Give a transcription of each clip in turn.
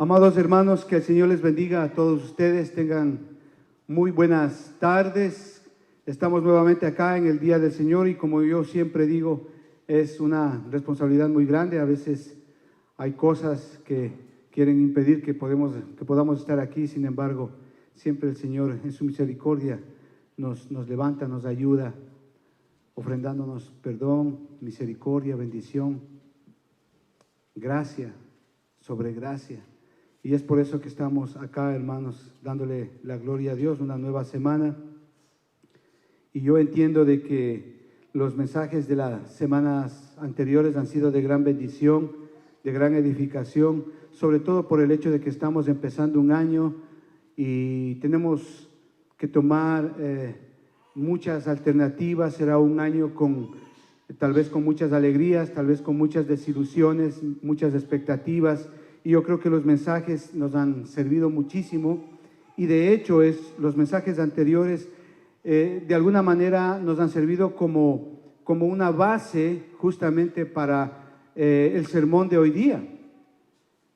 Amados hermanos, que el Señor les bendiga a todos ustedes, tengan muy buenas tardes. Estamos nuevamente acá en el Día del Señor y como yo siempre digo, es una responsabilidad muy grande. A veces hay cosas que quieren impedir que podamos estar aquí, sin embargo, siempre el Señor en su misericordia nos levanta, nos ayuda, ofrendándonos perdón, misericordia, bendición, gracia sobre gracia. Y es por eso que estamos acá, hermanos, dándole la gloria a Dios, una nueva semana. Y yo entiendo de que los mensajes de las semanas anteriores han sido de gran bendición, de gran edificación, sobre todo por el hecho de que estamos empezando un año y tenemos que tomar muchas alternativas. Será un año tal vez con muchas alegrías, tal vez con muchas desilusiones, muchas expectativas. Y yo creo que los mensajes nos han servido muchísimo y de hecho los mensajes anteriores de alguna manera nos han servido como una base justamente para el sermón de hoy día.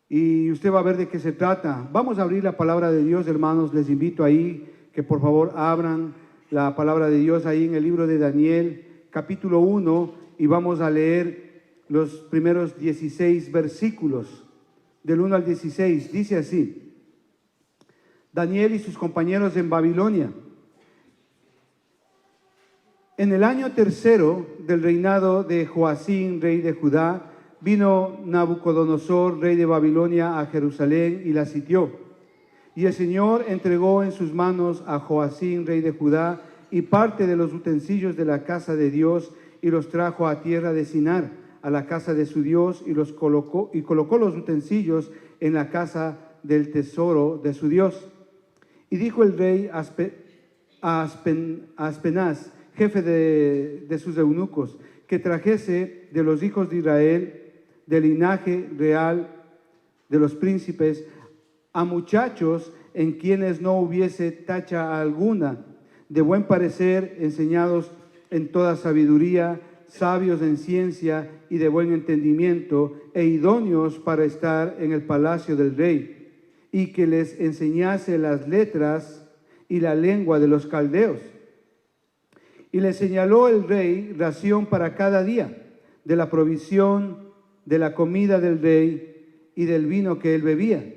Y usted va a ver de qué se trata. Vamos a abrir la palabra de Dios, hermanos. Les invito ahí que por favor abran la palabra de Dios ahí en el libro de Daniel, capítulo 1, y vamos a leer los primeros 16 versículos. Del 1 al 16, dice así: Daniel y sus compañeros en Babilonia. En el año tercero del reinado de Joacim, rey de Judá, vino Nabucodonosor, rey de Babilonia, a Jerusalén y la sitió. Y el Señor entregó en sus manos a Joacim, rey de Judá, y parte de los utensilios de la casa de Dios, y los trajo a tierra de Sinar, a la casa de su Dios, y colocó los utensilios en la casa del tesoro de su Dios. Y dijo el rey a Aspenaz, jefe de sus eunucos, que trajese de los hijos de Israel, del linaje real de los príncipes, a muchachos en quienes no hubiese tacha alguna, de buen parecer, enseñados en toda sabiduría, sabios en ciencia y de buen entendimiento, e idóneos para estar en el palacio del rey, y que les enseñase las letras y la lengua de los caldeos. Y le señaló el rey ración para cada día, de la provisión de la comida del rey y del vino que él bebía,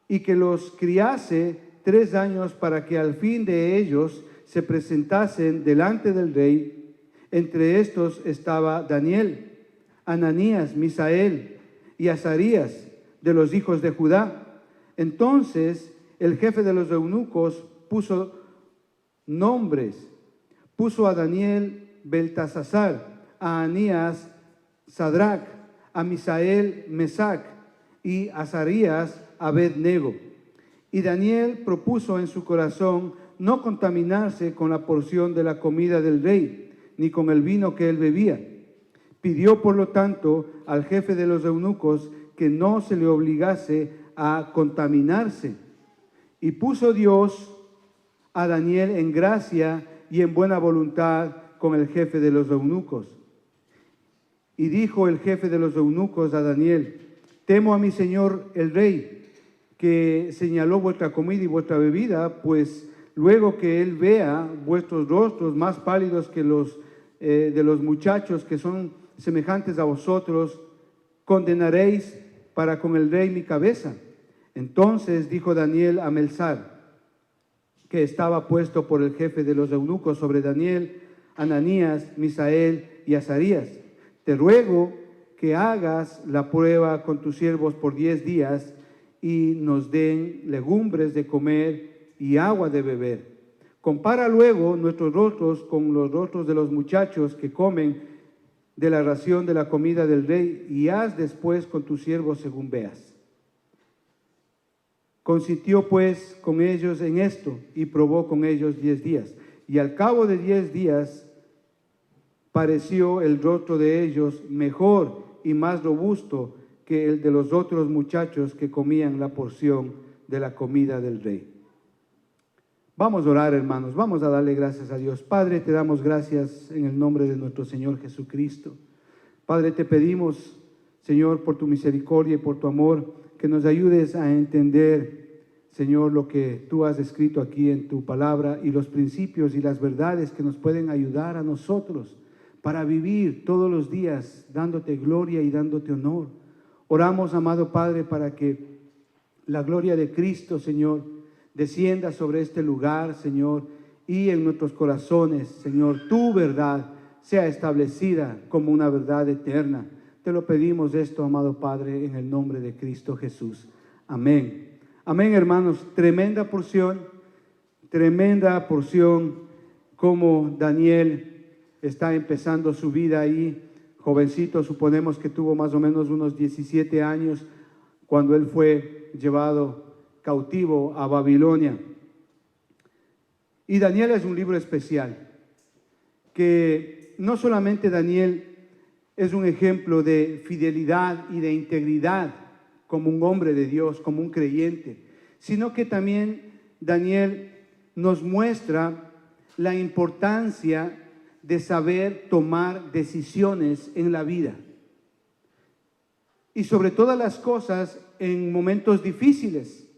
y que los criase 3 años para que al fin de ellos se presentasen delante del rey. Entre estos estaba Daniel, Ananías, Misael y Azarías, de los hijos de Judá. Entonces el jefe de los eunucos puso nombres. Puso a Daniel Beltasazar, a Anías Sadrac, a Misael Mesac y a Azarías Abed-nego. Y Daniel propuso en su corazón no contaminarse con la porción de la comida del rey, ni con el vino que él bebía. Pidió, por lo tanto, al jefe de los eunucos que no se le obligase a contaminarse. Y puso Dios a Daniel en gracia y en buena voluntad con el jefe de los eunucos. Y dijo el jefe de los eunucos a Daniel: temo a mi señor el rey, que señaló vuestra comida y vuestra bebida, pues luego que él vea vuestros rostros más pálidos que los de los muchachos que son semejantes a vosotros, condenaréis para con el rey mi cabeza. Entonces dijo Daniel a Melzar, que estaba puesto por el jefe de los eunucos sobre Daniel, Ananías, Misael y Azarías: te ruego que hagas la prueba con tus siervos por 10 días y nos den legumbres de comer y agua de beber. Compara luego nuestros rostros con los rostros de los muchachos que comen de la ración de la comida del rey, y haz después con tus siervos según veas. Consintió pues con ellos en esto y probó con ellos 10 días. Y al cabo de 10 días pareció el rostro de ellos mejor y más robusto que el de los otros muchachos que comían la porción de la comida del rey. Vamos a orar, hermanos, vamos a darle gracias a Dios. Padre, te damos gracias en el nombre de nuestro Señor Jesucristo. Padre, te pedimos, Señor, por tu misericordia y por tu amor, que nos ayudes a entender, Señor, lo que tú has escrito aquí en tu palabra y los principios y las verdades que nos pueden ayudar a nosotros para vivir todos los días dándote gloria y dándote honor. Oramos, amado Padre, para que la gloria de Cristo, Señor, descienda sobre este lugar, Señor, y en nuestros corazones, Señor, tu verdad sea establecida como una verdad eterna. Te lo pedimos esto, amado Padre, en el nombre de Cristo Jesús. Amén. Amén, hermanos. Tremenda porción, como Daniel está empezando su vida ahí. Jovencito, suponemos que tuvo más o menos unos 17 años cuando él fue llevado cautivo a Babilonia. Y Daniel es un libro especial, que no solamente Daniel es un ejemplo de fidelidad y de integridad como un hombre de Dios, como un creyente, sino que también Daniel nos muestra la importancia de saber tomar decisiones en la vida. Y sobre todas las cosas en momentos difíciles.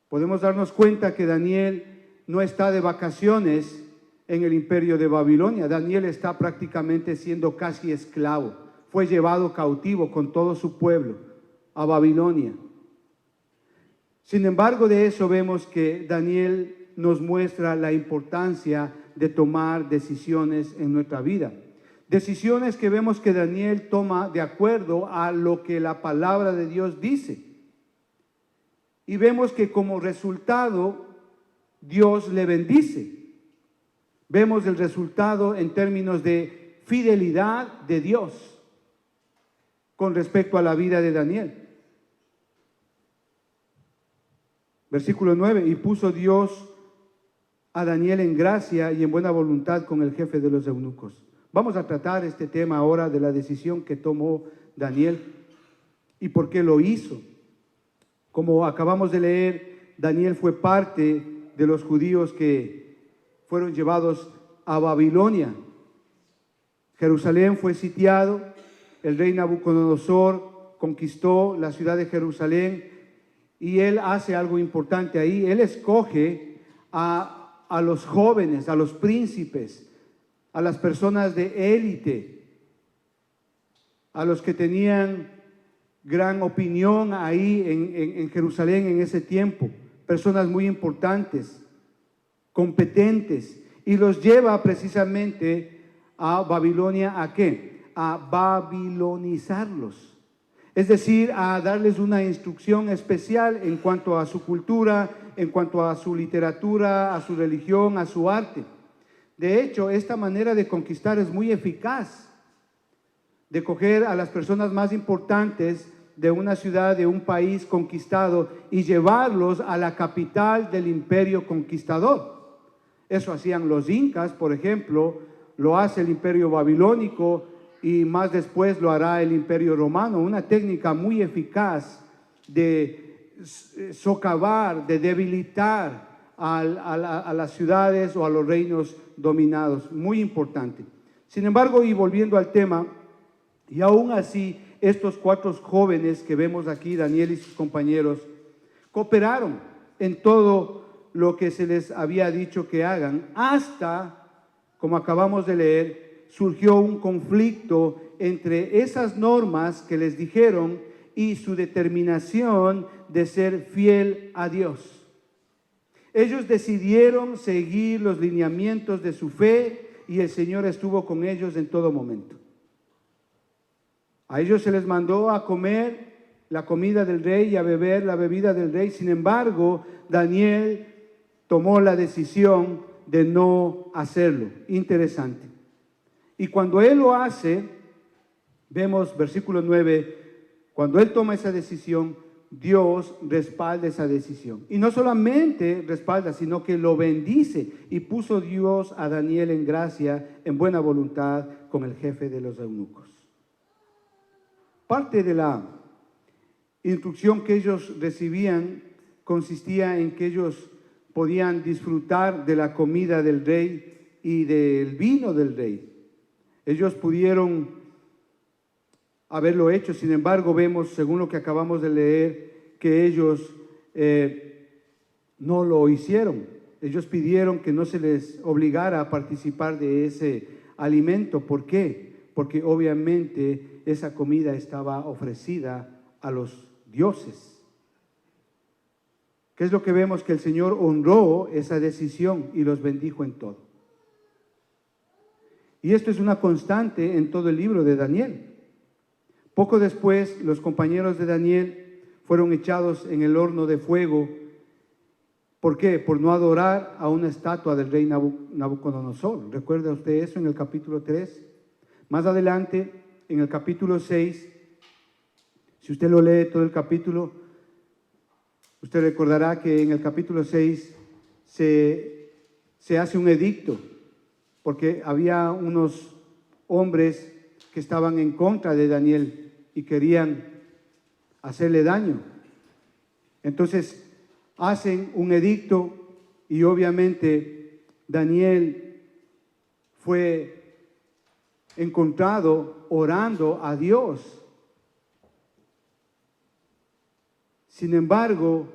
Podemos darnos cuenta que Daniel no está de vacaciones en el imperio de Babilonia. Daniel está prácticamente siendo casi esclavo. Fue llevado cautivo con todo su pueblo a Babilonia. Sin embargo, de eso vemos que Daniel nos muestra la importancia de tomar decisiones en nuestra vida. Decisiones que vemos que Daniel toma de acuerdo a lo que la palabra de Dios dice. Y vemos que como resultado Dios le bendice. Vemos el resultado en términos de fidelidad de Dios con respecto a la vida de Daniel. Versículo 9, y puso Dios a Daniel en gracia y en buena voluntad con el jefe de los eunucos. Vamos a tratar este tema ahora de la decisión que tomó Daniel y por qué lo hizo. Como acabamos de leer, Daniel fue parte de los judíos que fueron llevados a Babilonia. Jerusalén fue sitiado, el rey Nabucodonosor conquistó la ciudad de Jerusalén y él hace algo importante ahí. Él escoge a los jóvenes, a los príncipes, a las personas de élite, a los que tenían gran opinión ahí en Jerusalén en ese tiempo, personas muy importantes, competentes, y los lleva precisamente a Babilonia. ¿A qué? A babilonizarlos. Es decir, a darles una instrucción especial en cuanto a su cultura, en cuanto a su literatura, a su religión, a su arte. De hecho, esta manera de conquistar es muy eficaz, de coger a las personas más importantes de una ciudad, de un país conquistado y llevarlos a la capital del imperio conquistador. Eso hacían los incas, por ejemplo, lo hace el imperio babilónico y más después lo hará el imperio romano. Una técnica muy eficaz de socavar, de debilitar a las ciudades o a los reinos dominados, muy importante. Sin embargo, y volviendo al tema, y aún así, estos 4 jóvenes que vemos aquí, Daniel y sus compañeros, cooperaron en todo lo que se les había dicho que hagan, hasta, como acabamos de leer, surgió un conflicto entre esas normas que les dijeron y su determinación de ser fiel a Dios. Ellos decidieron seguir los lineamientos de su fe y el Señor estuvo con ellos en todo momento. A ellos se les mandó a comer la comida del rey y a beber la bebida del rey. Sin embargo, Daniel tomó la decisión de no hacerlo. Interesante. Y cuando él lo hace, vemos versículo 9, cuando él toma esa decisión, Dios respalda esa decisión. Y no solamente respalda, sino que lo bendice. Y puso Dios a Daniel en gracia, en buena voluntad, con el jefe de los eunucos. Parte de la instrucción que ellos recibían consistía en que ellos podían disfrutar de la comida del rey y del vino del rey. Ellos pudieron haberlo hecho. Sin embargo, vemos, según lo que acabamos de leer, que ellos no lo hicieron. Ellos pidieron que no se les obligara a participar de ese alimento. ¿Por qué? Porque obviamente esa comida estaba ofrecida a los dioses. ¿Qué es lo que vemos? Que el Señor honró esa decisión y los bendijo en todo. Y esto es una constante en todo el libro de Daniel. Poco después, los compañeros de Daniel fueron echados en el horno de fuego. ¿Por qué? Por no adorar a una estatua del rey Nabucodonosor. ¿Recuerda usted eso en el capítulo 3? Más adelante, en el capítulo 6, si usted lo lee todo el capítulo, usted recordará que en el capítulo 6 se hace un edicto, porque había unos hombres que estaban en contra de Daniel y querían hacerle daño. Entonces hacen un edicto y obviamente Daniel fue encontrado orando a Dios. Sin embargo,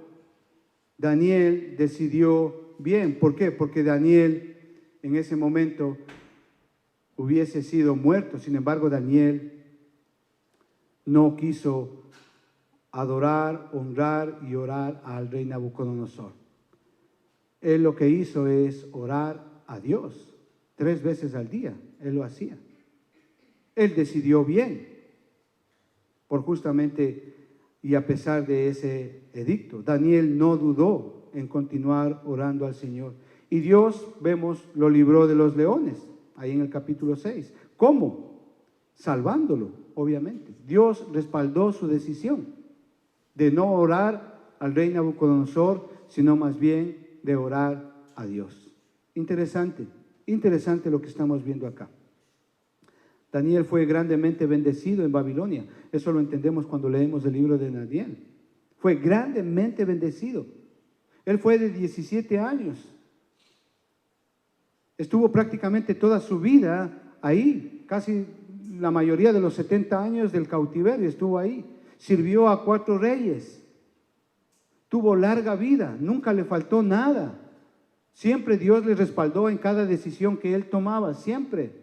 Daniel decidió bien. ¿Por qué? Porque Daniel en ese momento hubiese sido muerto. Sin embargo, Daniel no quiso adorar, honrar y orar al rey Nabucodonosor. Él lo que hizo es orar a Dios 3 veces al día. Él lo hacía. Él decidió bien, por justamente y a pesar de ese edicto. Daniel no dudó en continuar orando al Señor. Y Dios, vemos, lo libró de los leones, ahí en el capítulo 6. ¿Cómo? Salvándolo, obviamente. Dios respaldó su decisión de no orar al rey Nabucodonosor, sino más bien de orar a Dios. Interesante, interesante lo que estamos viendo acá. Daniel fue grandemente bendecido en Babilonia. Eso lo entendemos cuando leemos el libro de Daniel. Fue grandemente bendecido. Él fue de 17 años. Estuvo prácticamente toda su vida ahí. Casi la mayoría de los 70 años del cautiverio estuvo ahí. Sirvió a 4 reyes. Tuvo larga vida. Nunca le faltó nada. Siempre Dios le respaldó en cada decisión que él tomaba. Siempre.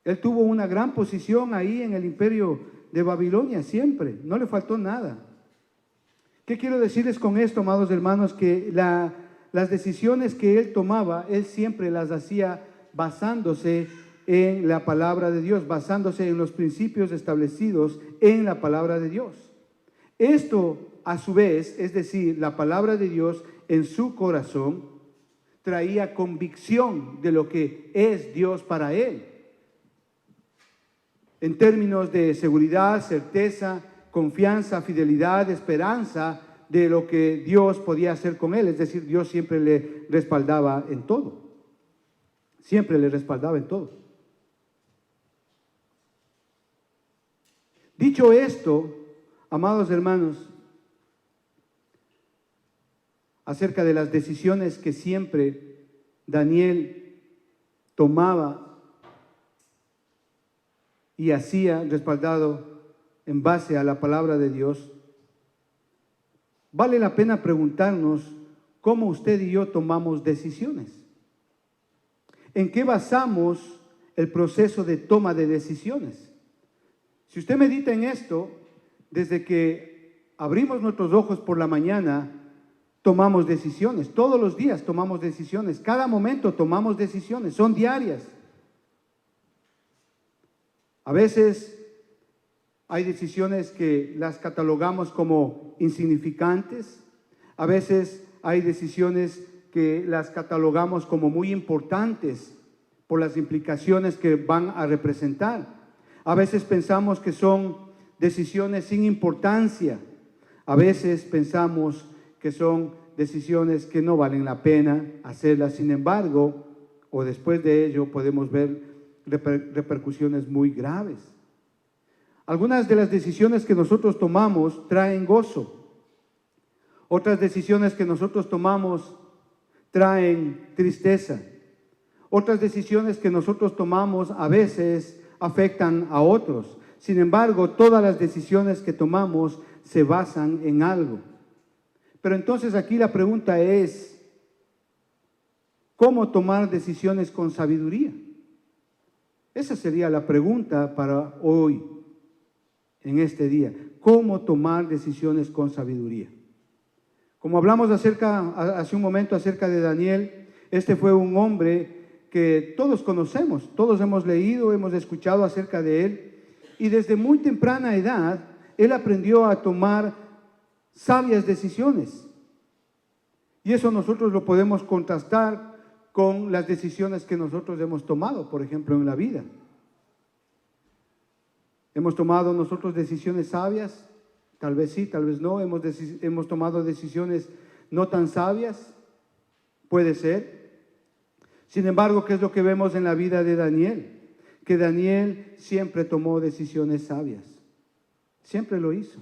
Él tuvo una gran posición ahí en el imperio de Babilonia, siempre, no le faltó nada. ¿Qué quiero decirles con esto, amados hermanos? Que las decisiones que él tomaba, él siempre las hacía basándose en la palabra de Dios, basándose en los principios establecidos en la palabra de Dios. Esto, a su vez, es decir, la palabra de Dios en su corazón, traía convicción de lo que es Dios para él. En términos de seguridad, certeza, confianza, fidelidad, esperanza de lo que Dios podía hacer con él. Es decir, Dios siempre le respaldaba en todo. Siempre le respaldaba en todo. Dicho esto, amados hermanos, acerca de las decisiones que siempre Daniel tomaba y hacía respaldado en base a la palabra de Dios, vale la pena preguntarnos cómo usted y yo tomamos decisiones. ¿En qué basamos el proceso de toma de decisiones? Si usted medita en esto, desde que abrimos nuestros ojos por la mañana, tomamos decisiones. Todos los días tomamos decisiones. Cada momento tomamos decisiones. Son diarias. A veces hay decisiones que las catalogamos como insignificantes. A veces hay decisiones que las catalogamos como muy importantes por las implicaciones que van a representar. A veces pensamos que son decisiones sin importancia. A veces pensamos que son decisiones que no valen la pena hacerlas. Sin embargo, o después de ello podemos ver repercusiones muy graves. Algunas de las decisiones que nosotros tomamos traen gozo. Otras decisiones que nosotros tomamos traen tristeza. Otras decisiones que nosotros tomamos a veces afectan a otros. Sin embargo, todas las decisiones que tomamos se basan en algo. Pero entonces aquí la pregunta es, ¿cómo tomar decisiones con sabiduría? Esa sería la pregunta para hoy, en este día. ¿Cómo tomar decisiones con sabiduría? Como hablamos hace un momento acerca de Daniel, este fue un hombre que todos conocemos, todos hemos leído, hemos escuchado acerca de él, y desde muy temprana edad, él aprendió a tomar sabias decisiones. Y eso nosotros lo podemos contrastar con las decisiones que nosotros hemos tomado, por ejemplo, en la vida. ¿Hemos tomado nosotros decisiones sabias? Tal vez sí, tal vez no. ¿Hemos tomado decisiones no tan sabias? Puede ser. Sin embargo, ¿qué es lo que vemos en la vida de Daniel? Que Daniel siempre tomó decisiones sabias. Siempre lo hizo.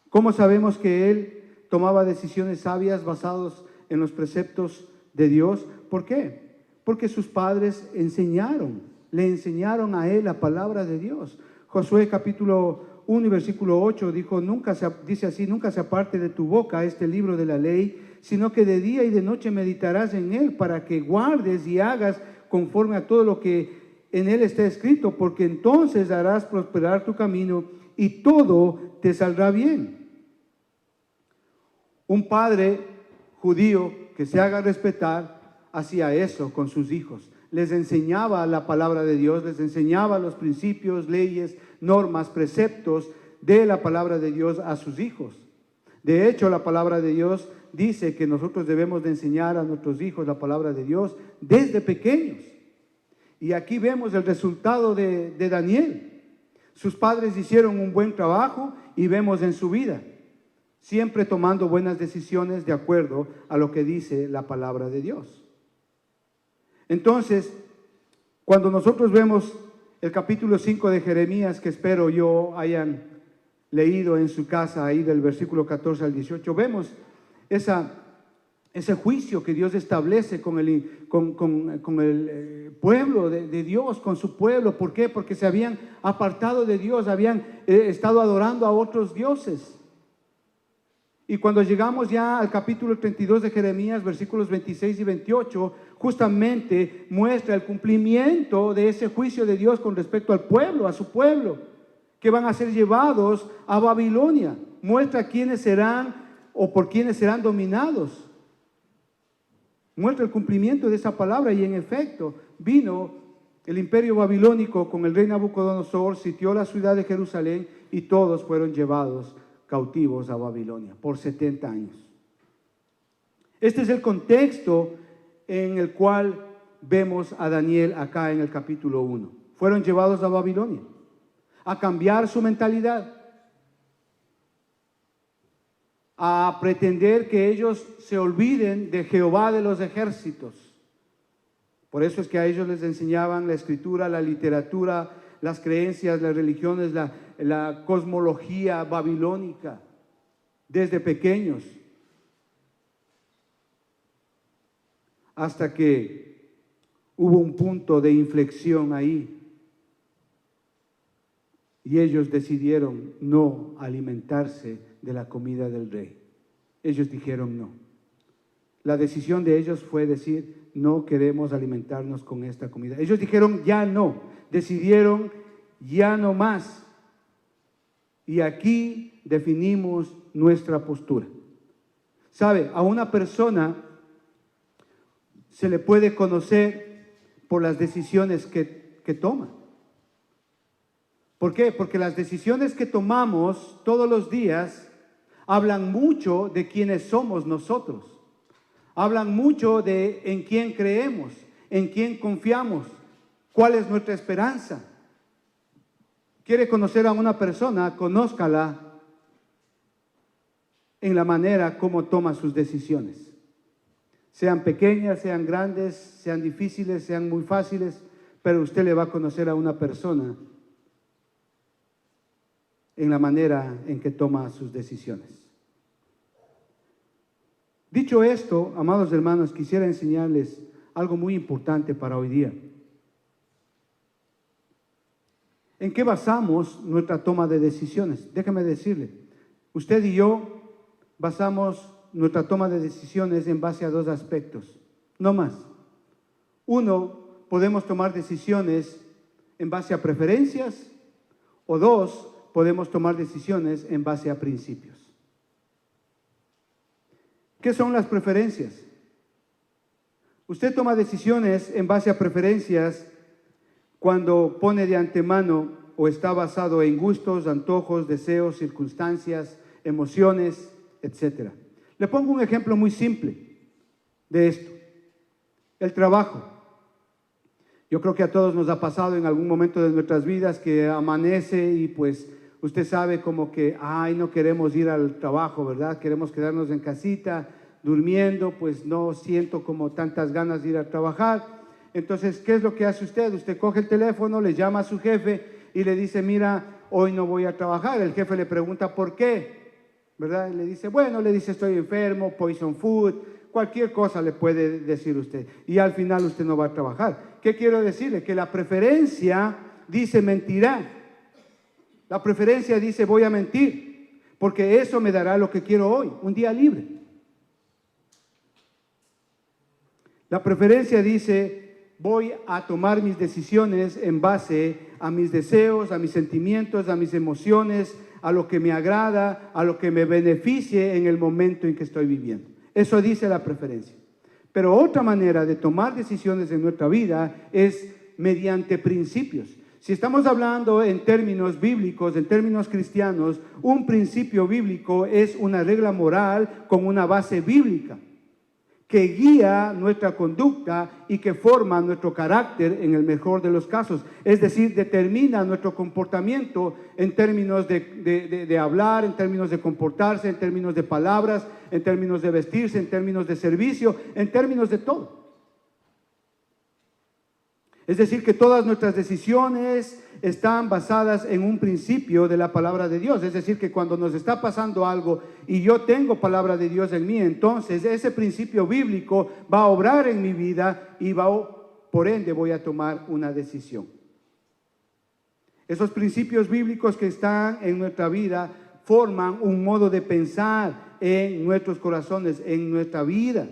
¿Cómo sabemos que él tomaba decisiones sabias basadas en los preceptos de Dios? ¿Por qué? Porque sus padres le enseñaron a él la palabra de Dios. Josué capítulo 1 y versículo 8 dice así, nunca se aparte de tu boca este libro de la ley, sino que de día y de noche meditarás en él para que guardes y hagas conforme a todo lo que en él está escrito, porque entonces harás prosperar tu camino y todo te saldrá bien. Un padre judío que se haga respetar hacía eso con sus hijos. Les enseñaba la palabra de Dios, les enseñaba los principios, leyes, normas, preceptos de la palabra de Dios a sus hijos. De hecho, la palabra de Dios dice que nosotros debemos de enseñar a nuestros hijos la palabra de Dios desde pequeños. Y aquí vemos el resultado de Daniel. Sus padres hicieron un buen trabajo y vemos en su vida, siempre tomando buenas decisiones de acuerdo a lo que dice la palabra de Dios. Entonces, cuando nosotros vemos el capítulo 5 de Jeremías, que espero yo hayan leído en su casa, ahí del versículo 14 al 18, vemos ese juicio que Dios establece con el pueblo de Dios, con su pueblo. ¿Por qué? Porque se habían apartado de Dios, habían estado adorando a otros dioses. Y cuando llegamos ya al capítulo 32 de Jeremías, versículos 26 y 28, justamente muestra el cumplimiento de ese juicio de Dios con respecto al pueblo, a su pueblo, que van a ser llevados a Babilonia. Muestra quiénes serán o por quiénes serán dominados. Muestra el cumplimiento de esa palabra, y en efecto vino el imperio babilónico con el rey Nabucodonosor, sitió la ciudad de Jerusalén y todos fueron llevados cautivos a Babilonia por 70 años. Este es el contexto en el cual vemos a Daniel acá en el capítulo 1. Fueron llevados a Babilonia a cambiar su mentalidad, a pretender que ellos se olviden de Jehová de los ejércitos. Por eso es que a ellos les enseñaban la escritura, la literatura, las creencias, las religiones, la cosmología babilónica, desde pequeños, hasta que hubo un punto de inflexión ahí, y ellos decidieron no alimentarse de la comida del rey. Ellos dijeron no. La decisión de ellos fue decir, no queremos alimentarnos con esta comida. Ellos dijeron ya no, decidieron ya no más. Y aquí definimos nuestra postura. ¿Sabe? A una persona se le puede conocer por las decisiones que toma. ¿Por qué? Porque las decisiones que tomamos todos los días hablan mucho de quiénes somos nosotros. Hablan mucho de en quién creemos, en quién confiamos, cuál es nuestra esperanza. ¿Quiere conocer a una persona? Conózcala en la manera como toma sus decisiones. Sean pequeñas, sean grandes, sean difíciles, sean muy fáciles, pero usted le va a conocer a una persona en la manera en que toma sus decisiones. Dicho esto, amados hermanos, quisiera enseñarles algo muy importante para hoy día. ¿En qué basamos nuestra toma de decisiones? Déjeme decirle, usted y yo basamos nuestra toma de decisiones en base a dos aspectos, no más. Uno, podemos tomar decisiones en base a preferencias, o dos, podemos tomar decisiones en base a principios. ¿Qué son las preferencias? Usted toma decisiones en base a preferencias cuando pone de antemano o está basado en gustos, antojos, deseos, circunstancias, emociones, etc. Le pongo un ejemplo muy simple de esto. El trabajo. Yo creo que a todos nos ha pasado en algún momento de nuestras vidas que amanece y pues usted sabe como que, ay, no queremos ir al trabajo, ¿verdad? Queremos quedarnos en casita, durmiendo, pues no siento como tantas ganas de ir a trabajar. Entonces, ¿qué es lo que hace usted? Usted coge el teléfono, le llama a su jefe y le dice, mira, hoy no voy a trabajar. El jefe le pregunta, ¿por qué? ¿Verdad? Y le dice, bueno, le dice, estoy enfermo, poison food, cualquier cosa le puede decir usted. Y al final usted no va a trabajar. ¿Qué quiero decirle? Que la preferencia dice mentirá. La preferencia dice voy a mentir, porque eso me dará lo que quiero hoy, un día libre. La preferencia dice voy a tomar mis decisiones en base a mis deseos, a mis sentimientos, a mis emociones, a lo que me agrada, a lo que me beneficie en el momento en que estoy viviendo. Eso dice la preferencia. Pero otra manera de tomar decisiones en nuestra vida es mediante principios. Si estamos hablando en términos bíblicos, en términos cristianos, un principio bíblico es una regla moral con una base bíblica que guía nuestra conducta y que forma nuestro carácter en el mejor de los casos. Es decir, determina nuestro comportamiento en términos de hablar, en términos de comportarse, en términos de palabras, en términos de vestirse, en términos de servicio, en términos de todo. Es decir, que todas nuestras decisiones están basadas en un principio de la palabra de Dios. Es decir, que cuando nos está pasando algo y yo tengo palabra de Dios en mí, entonces ese principio bíblico va a obrar en mi vida y por ende voy a tomar una decisión. Esos principios bíblicos que están en nuestra vida forman un modo de pensar en nuestros corazones, en nuestra vida.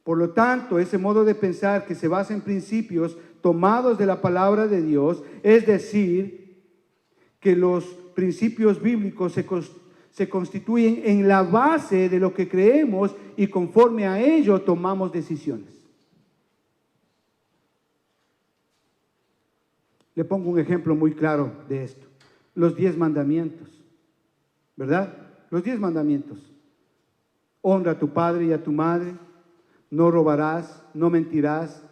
Por lo tanto, ese modo de pensar que se basa en principios tomados de la palabra de Dios, es decir, que los principios bíblicos se constituyen en la base de lo que creemos y conforme a ello tomamos decisiones. Le pongo un ejemplo muy claro de esto. Los 10 mandamientos, ¿verdad? Los 10 mandamientos. Honra a tu padre y a tu madre. No robarás, no mentirás,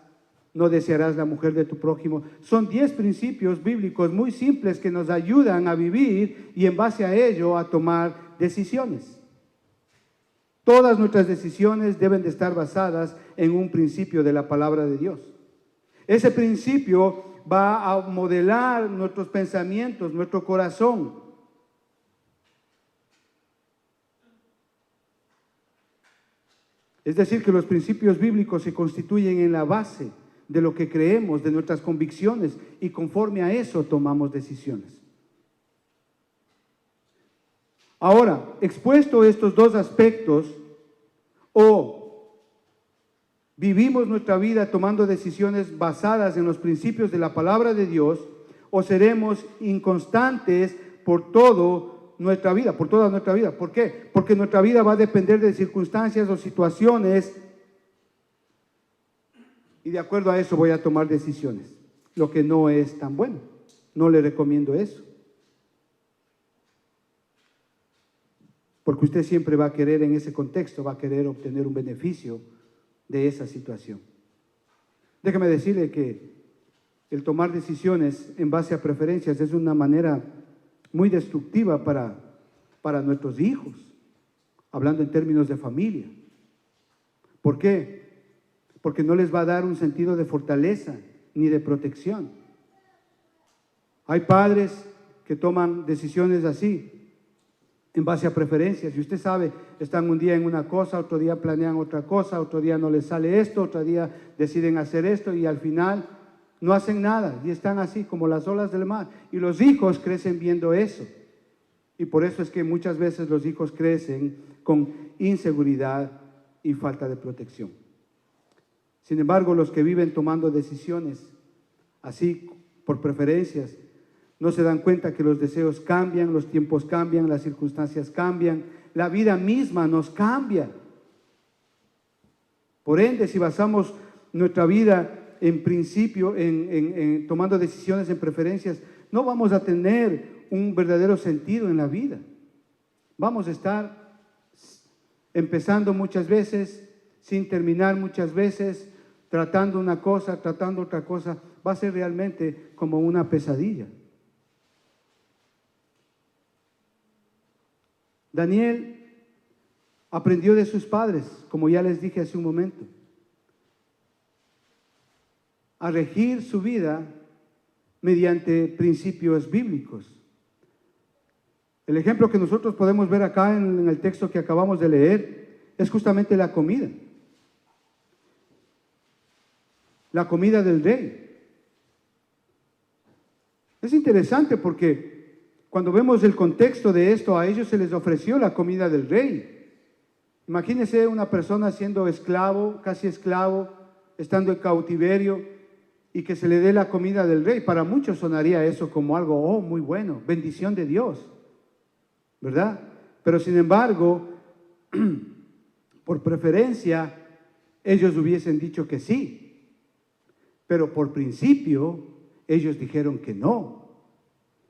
no desearás la mujer de tu prójimo. Son 10 principios bíblicos muy simples que nos ayudan a vivir y en base a ello a tomar decisiones. Todas nuestras decisiones deben de estar basadas en un principio de la palabra de Dios. Ese principio va a modelar nuestros pensamientos, nuestro corazón. Es decir, que los principios bíblicos se constituyen en la base de lo que creemos, de nuestras convicciones, y conforme a eso tomamos decisiones. Ahora, expuesto estos dos aspectos, o vivimos nuestra vida tomando decisiones basadas en los principios de la palabra de Dios, o seremos inconstantes por toda nuestra vida. ¿Por qué? Porque nuestra vida va a depender de circunstancias o situaciones y de acuerdo a eso voy a tomar decisiones, lo que no es tan bueno. No le recomiendo eso. Porque usted siempre va a querer en ese contexto, va a querer obtener un beneficio de esa situación. Déjeme decirle que el tomar decisiones en base a preferencias es una manera muy destructiva para nuestros hijos, hablando en términos de familia. ¿Por qué? Porque no les va a dar un sentido de fortaleza ni de protección. Hay padres que toman decisiones así, en base a preferencias, y usted sabe, están un día en una cosa, otro día planean otra cosa, otro día no les sale esto, otro día deciden hacer esto, y al final no hacen nada y están así como las olas del mar. Y los hijos crecen viendo eso. Y por eso es que muchas veces los hijos crecen con inseguridad y falta de protección. Sin embargo, los que viven tomando decisiones así por preferencias, no se dan cuenta que los deseos cambian, los tiempos cambian, las circunstancias cambian, la vida misma nos cambia. Por ende, si basamos nuestra vida en principio, en tomando decisiones en preferencias, no vamos a tener un verdadero sentido en la vida. Vamos a estar empezando muchas veces, sin terminar muchas veces, tratando una cosa, tratando otra cosa. Va a ser realmente como una pesadilla. Daniel aprendió de sus padres, como ya les dije hace un momento, a regir su vida mediante principios bíblicos. El ejemplo que nosotros podemos ver acá en el texto que acabamos de leer es justamente la comida. La comida del rey. Es interesante porque cuando vemos el contexto de esto, a ellos se les ofreció la comida del rey. Imagínense una persona siendo esclavo, casi esclavo, estando en cautiverio y que se le dé la comida del rey. Para muchos sonaría eso como algo, oh, muy bueno, bendición de Dios, ¿verdad? Pero sin embargo, por preferencia, ellos hubiesen dicho que sí, pero por principio, ellos dijeron que no.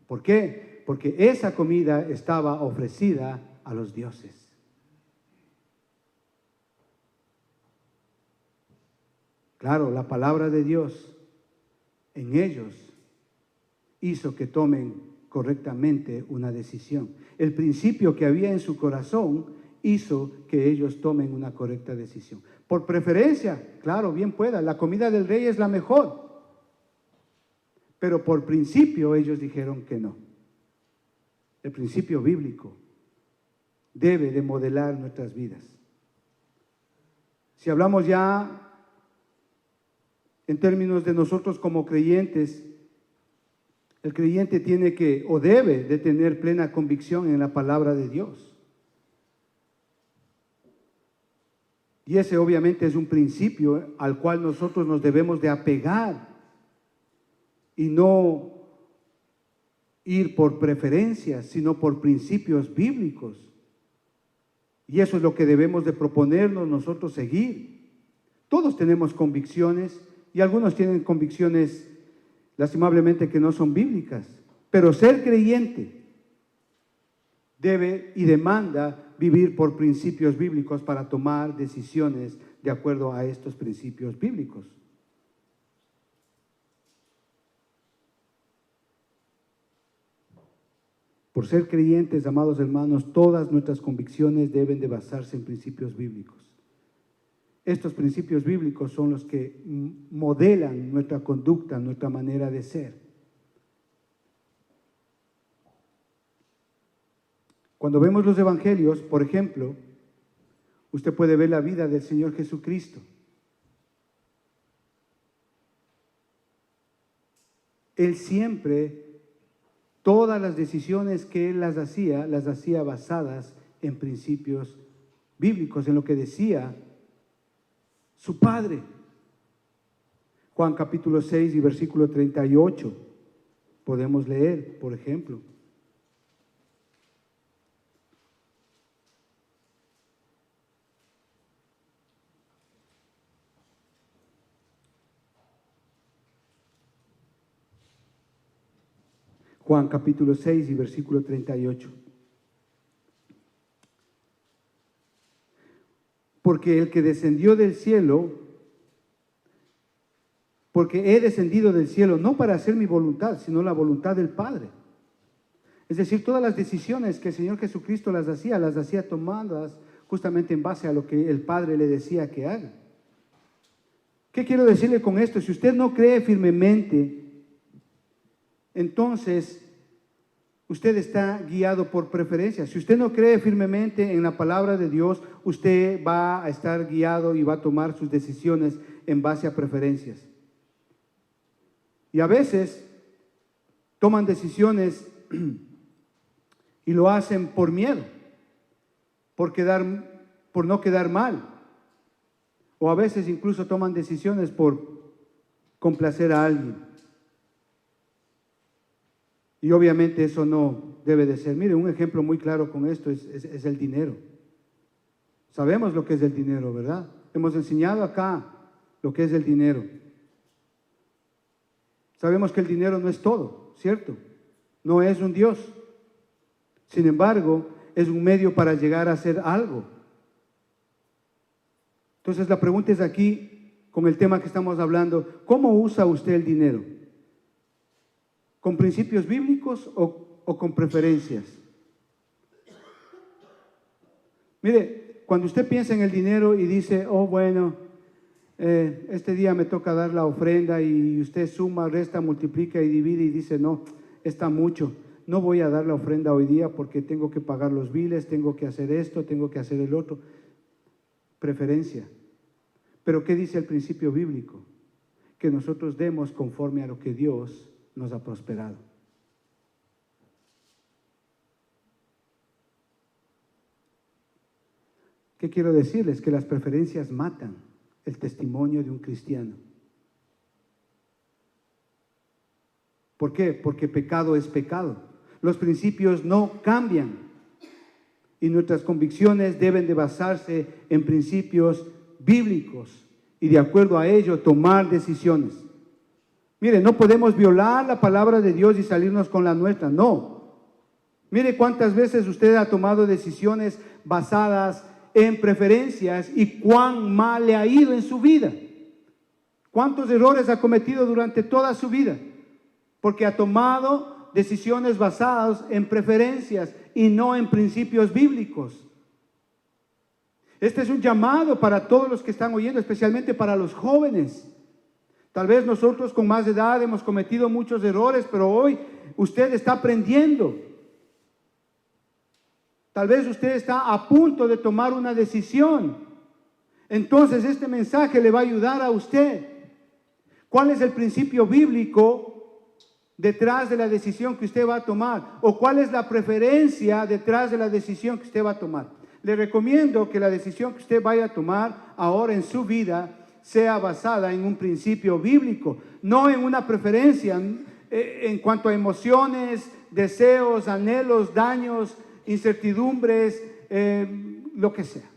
¿Por qué? Porque esa comida estaba ofrecida a los dioses. Claro, la palabra de Dios en ellos hizo que tomen correctamente una decisión. El principio que había en su corazón hizo que ellos tomen una correcta decisión. Por preferencia, claro, bien pueda, la comida del rey es la mejor. Pero por principio ellos dijeron que no. El principio bíblico debe de modelar nuestras vidas. Si hablamos ya en términos de nosotros como creyentes, el creyente tiene que o debe de tener plena convicción en la palabra de Dios. Y ese obviamente es un principio al cual nosotros nos debemos de apegar y no ir por preferencias, sino por principios bíblicos. Y eso es lo que debemos de proponernos nosotros seguir. Todos tenemos convicciones y algunos tienen convicciones lastimablemente que no son bíblicas, pero ser creyente debe y demanda vivir por principios bíblicos para tomar decisiones de acuerdo a estos principios bíblicos. Por ser creyentes, amados hermanos, todas nuestras convicciones deben de basarse en principios bíblicos. Estos principios bíblicos son los que modelan nuestra conducta, nuestra manera de ser. Cuando vemos los evangelios, por ejemplo, usted puede ver la vida del Señor Jesucristo. Él siempre, todas las decisiones que Él las hacía basadas en principios bíblicos, en lo que decía su Padre. Juan capítulo 6 y versículo 38, podemos leer, por ejemplo. Juan capítulo 6 y versículo 38. Porque el que descendió del cielo, porque he descendido del cielo, no para hacer mi voluntad, sino la voluntad del Padre. Es decir, todas las decisiones que el Señor Jesucristo las hacía tomadas justamente en base a lo que el Padre le decía que haga. ¿Qué quiero decirle con esto? Si usted no cree firmemente, entonces usted está guiado por preferencia. Si usted no cree firmemente en la palabra de Dios, usted va a estar guiado y va a tomar sus decisiones en base a preferencias. Y a veces toman decisiones y lo hacen por miedo, por no quedar mal. O a veces incluso toman decisiones por complacer a alguien. Y obviamente eso no debe de ser. Mire, un ejemplo muy claro con esto es el dinero. Sabemos lo que es el dinero, ¿verdad? Hemos enseñado acá lo que es el dinero. Sabemos que el dinero no es todo, ¿cierto? No es un Dios. Sin embargo, es un medio para llegar a hacer algo. Entonces la pregunta es aquí, con el tema que estamos hablando, ¿cómo usa usted el dinero? ¿Con principios bíblicos o con preferencias? Mire, cuando usted piensa en el dinero y dice, oh bueno, este día me toca dar la ofrenda, y usted suma, resta, multiplica y divide y dice, no, está mucho, no voy a dar la ofrenda hoy día porque tengo que pagar los biles, tengo que hacer esto, tengo que hacer el otro. Preferencia. Pero ¿qué dice el principio bíblico? Que nosotros demos conforme a lo que Dios nos ha prosperado. ¿Qué quiero decirles? Que las preferencias matan el testimonio de un cristiano. ¿Por qué? Porque pecado es pecado. Los principios no cambian y nuestras convicciones deben de basarse en principios bíblicos y de acuerdo a ello tomar decisiones. Mire, no podemos violar la palabra de Dios y salirnos con la nuestra, no. Mire cuántas veces usted ha tomado decisiones basadas en preferencias y cuán mal le ha ido en su vida. ¿Cuántos errores ha cometido durante toda su vida? Porque ha tomado decisiones basadas en preferencias y no en principios bíblicos. Este es un llamado para todos los que están oyendo, especialmente para los jóvenes. Tal vez nosotros con más edad hemos cometido muchos errores, pero hoy usted está aprendiendo. Tal vez usted está a punto de tomar una decisión. Entonces este mensaje le va a ayudar a usted. ¿Cuál es el principio bíblico detrás de la decisión que usted va a tomar? ¿O cuál es la preferencia detrás de la decisión que usted va a tomar? Le recomiendo que la decisión que usted vaya a tomar ahora en su vida sea basada en un principio bíblico, no en una preferencia en cuanto a emociones, deseos, anhelos, daños, incertidumbres, lo que sea.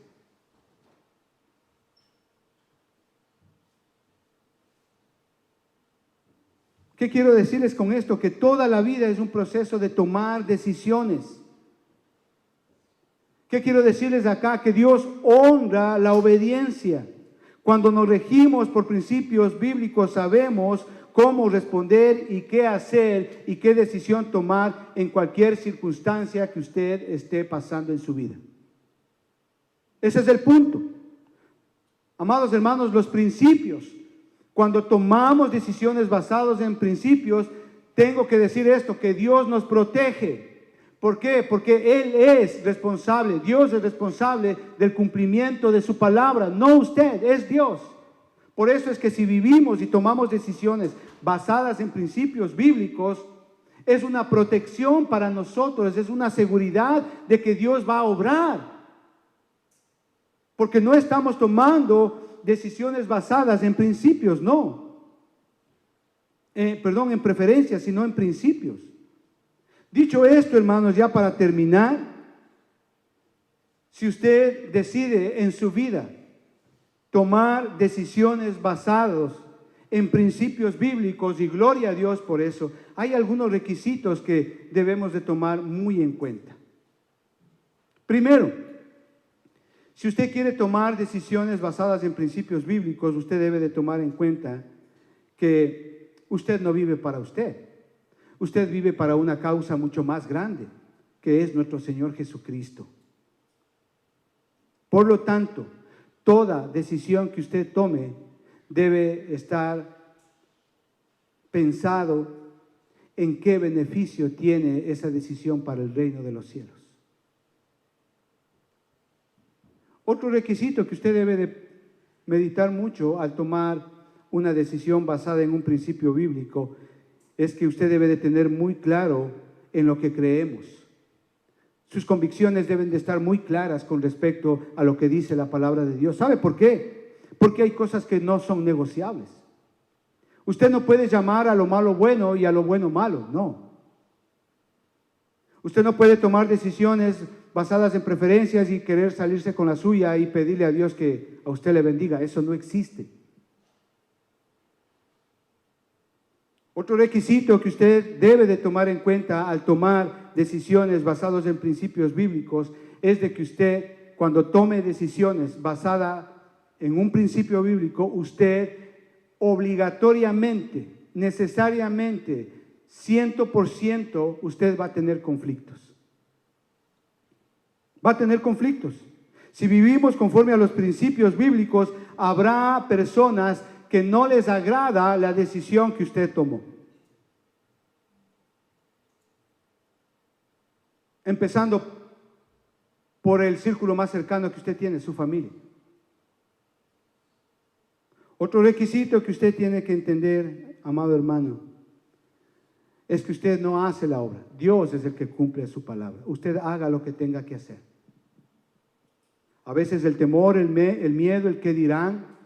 ¿Qué quiero decirles con esto? Que toda la vida es un proceso de tomar decisiones. ¿Qué quiero decirles acá? Que Dios honra la obediencia. Cuando nos regimos por principios bíblicos, sabemos cómo responder y qué hacer y qué decisión tomar en cualquier circunstancia que usted esté pasando en su vida. Ese es el punto. Amados hermanos, los principios. Cuando tomamos decisiones basadas en principios, tengo que decir esto, que Dios nos protege. ¿Por qué? Porque Él es responsable, Dios es responsable del cumplimiento de su palabra, no usted, es Dios. Por eso es que si vivimos y tomamos decisiones basadas en principios bíblicos, es una protección para nosotros, es una seguridad de que Dios va a obrar. Porque no estamos tomando decisiones basadas en principios, no. En preferencias, sino en principios. Dicho esto, hermanos, ya para terminar, si usted decide en su vida tomar decisiones basadas en principios bíblicos, y gloria a Dios por eso, hay algunos requisitos que debemos de tomar muy en cuenta. Primero, si usted quiere tomar decisiones basadas en principios bíblicos, usted debe de tomar en cuenta que usted no vive para usted. Usted vive para una causa mucho más grande, que es nuestro Señor Jesucristo. Por lo tanto, toda decisión que usted tome debe estar pensado en qué beneficio tiene esa decisión para el reino de los cielos. Otro requisito que usted debe de meditar mucho al tomar una decisión basada en un principio bíblico, es que usted debe de tener muy claro en lo que creemos. Sus convicciones deben de estar muy claras con respecto a lo que dice la palabra de Dios. ¿Sabe por qué? Porque hay cosas que no son negociables. Usted no puede llamar a lo malo bueno y a lo bueno malo, no. Usted no puede tomar decisiones basadas en preferencias y querer salirse con la suya y pedirle a Dios que a usted le bendiga. Eso no existe. Otro requisito que usted debe de tomar en cuenta al tomar decisiones basadas en principios bíblicos es de que usted, cuando tome decisiones basadas en un principio bíblico, usted obligatoriamente, necesariamente, 100%, usted va a tener conflictos. Va a tener conflictos. Si vivimos conforme a los principios bíblicos, habrá personas que no les agrada la decisión que usted tomó. Empezando por el círculo más cercano que usted tiene, su familia. Otro requisito que usted tiene que entender, amado hermano, es que usted no hace la obra. Dios es el que cumple su palabra. Usted haga lo que tenga que hacer. A veces el temor, el miedo, el qué dirán,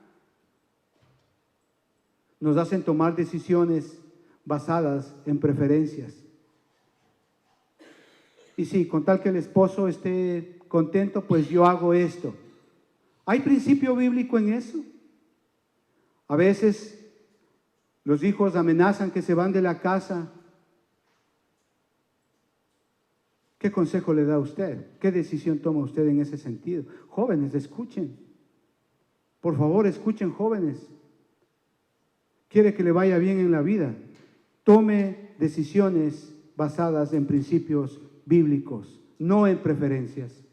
nos hacen tomar decisiones basadas en preferencias. Y sí, con tal que el esposo esté contento, pues yo hago esto. ¿Hay principio bíblico en eso? A veces los hijos amenazan que se van de la casa. ¿Qué consejo le da usted? ¿Qué decisión toma usted en ese sentido? Jóvenes, escuchen. Por favor, escuchen, jóvenes. Quiere que le vaya bien en la vida. Tome decisiones basadas en principios bíblicos, no en preferencias.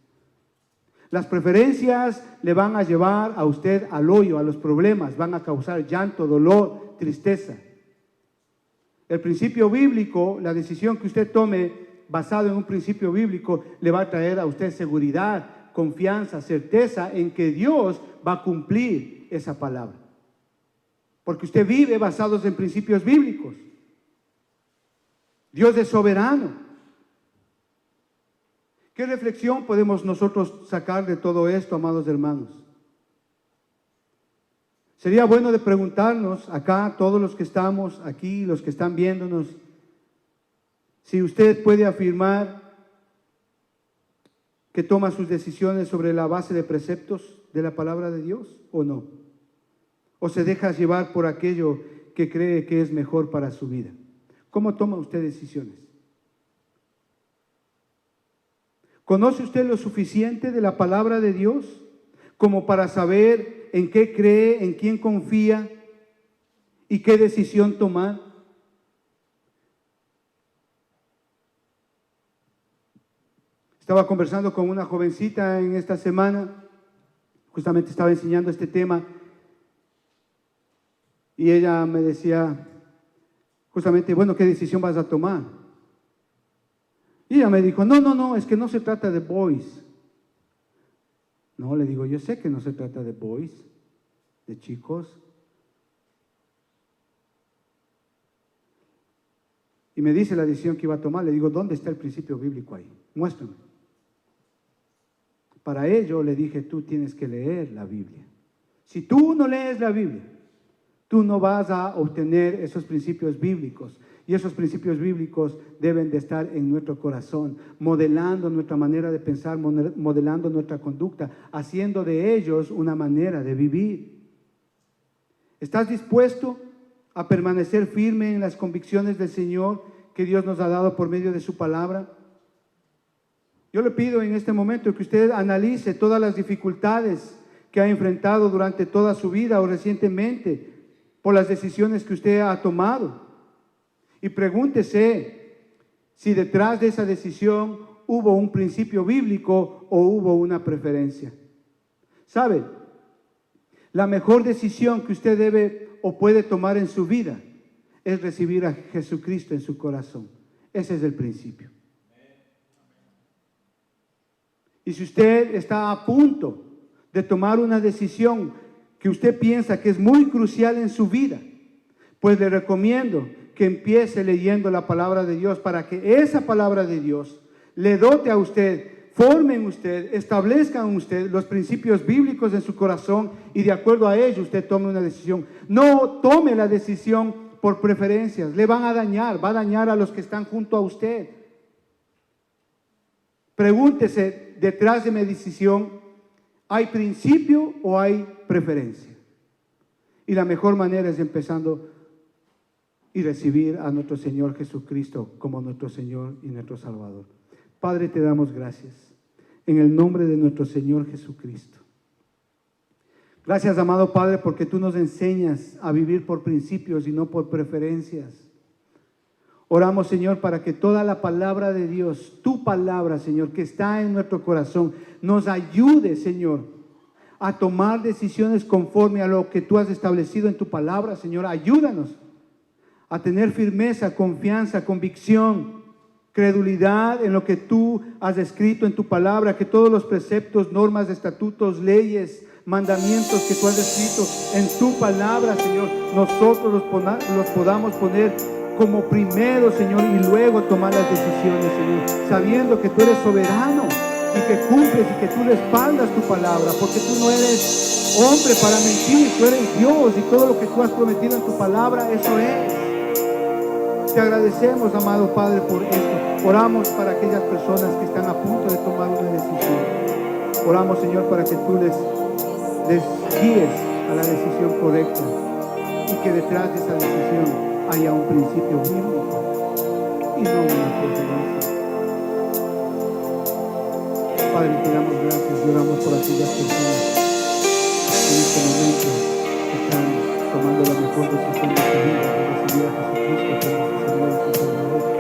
Las preferencias le van a llevar a usted al hoyo, a los problemas, van a causar llanto, dolor, tristeza. El principio bíblico, la decisión que usted tome basado en un principio bíblico, le va a traer a usted seguridad, confianza, certeza en que Dios va a cumplir esa palabra. Porque usted vive basados en principios bíblicos. Dios es soberano. ¿Qué reflexión podemos nosotros sacar de todo esto, amados hermanos? Sería bueno de preguntarnos acá, todos los que estamos aquí, los que están viéndonos, si usted puede afirmar que toma sus decisiones sobre la base de preceptos de la palabra de Dios o no. O se deja llevar por aquello que cree que es mejor para su vida. ¿Cómo toma usted decisiones? ¿Conoce usted lo suficiente de la palabra de Dios como para saber en qué cree, en quién confía y qué decisión tomar? Estaba conversando con una jovencita en esta semana, justamente estaba enseñando este tema, y ella me decía, justamente, bueno, ¿qué decisión vas a tomar? Y ella me dijo, no, es que no se trata de boys. No, le digo, yo sé que no se trata de boys, de chicos. Y me dice la decisión que iba a tomar. Le digo, ¿dónde está el principio bíblico ahí? Muéstrame. Para ello le dije, tú tienes que leer la Biblia. Si tú no lees la Biblia, tú no vas a obtener esos principios bíblicos. Y esos principios bíblicos deben de estar en nuestro corazón, modelando nuestra manera de pensar, modelando nuestra conducta, haciendo de ellos una manera de vivir. ¿Estás dispuesto a permanecer firme en las convicciones del Señor que Dios nos ha dado por medio de su palabra? Yo le pido en este momento que usted analice todas las dificultades que ha enfrentado durante toda su vida o recientemente por las decisiones que usted ha tomado. Y pregúntese si detrás de esa decisión hubo un principio bíblico o hubo una preferencia. ¿Sabe? La mejor decisión que usted debe o puede tomar en su vida es recibir a Jesucristo en su corazón. Ese es el principio. Y si usted está a punto de tomar una decisión que usted piensa que es muy crucial en su vida, pues le recomiendo que empiece leyendo la palabra de Dios para que esa palabra de Dios le dote a usted, forme en usted, establezca en usted los principios bíblicos en su corazón y de acuerdo a ello usted tome una decisión. No tome la decisión por preferencias, le van a dañar, va a dañar a los que están junto a usted. Pregúntese, detrás de mi decisión, ¿hay principio o hay preferencia? Y la mejor manera es empezando y recibir a nuestro Señor Jesucristo como nuestro Señor y nuestro Salvador. Padre, te damos gracias en el nombre de nuestro Señor Jesucristo. Gracias, amado Padre, porque tú nos enseñas a vivir por principios y no por preferencias. Oramos, Señor, para que toda la palabra de Dios, tu palabra, Señor, que está en nuestro corazón, nos ayude, Señor, a tomar decisiones conforme a lo que tú has establecido en tu palabra, Señor. Ayúdanos a tener firmeza, confianza, convicción, credulidad en lo que tú has escrito en tu palabra, que todos los preceptos, normas, estatutos, leyes, mandamientos que tú has escrito en tu palabra, Señor, nosotros los podamos poner como primero, Señor, y luego tomar las decisiones, Señor, sabiendo que tú eres soberano y que cumples y que tú respaldas tu palabra, porque tú no eres hombre para mentir, tú eres Dios y todo lo que tú has prometido en tu palabra, eso es. Te agradecemos, amado Padre, por esto. Oramos para aquellas personas que están a punto de tomar una decisión. Oramos, Señor, para que tú les guíes a la decisión correcta y que detrás de esa decisión haya un principio bíblico y no una preferencia. Padre, te damos gracias y oramos por aquellas personas que en este momento están tomando la mejor decisión de su vida, de recibir a Jesucristo como su Señor y su Salvador.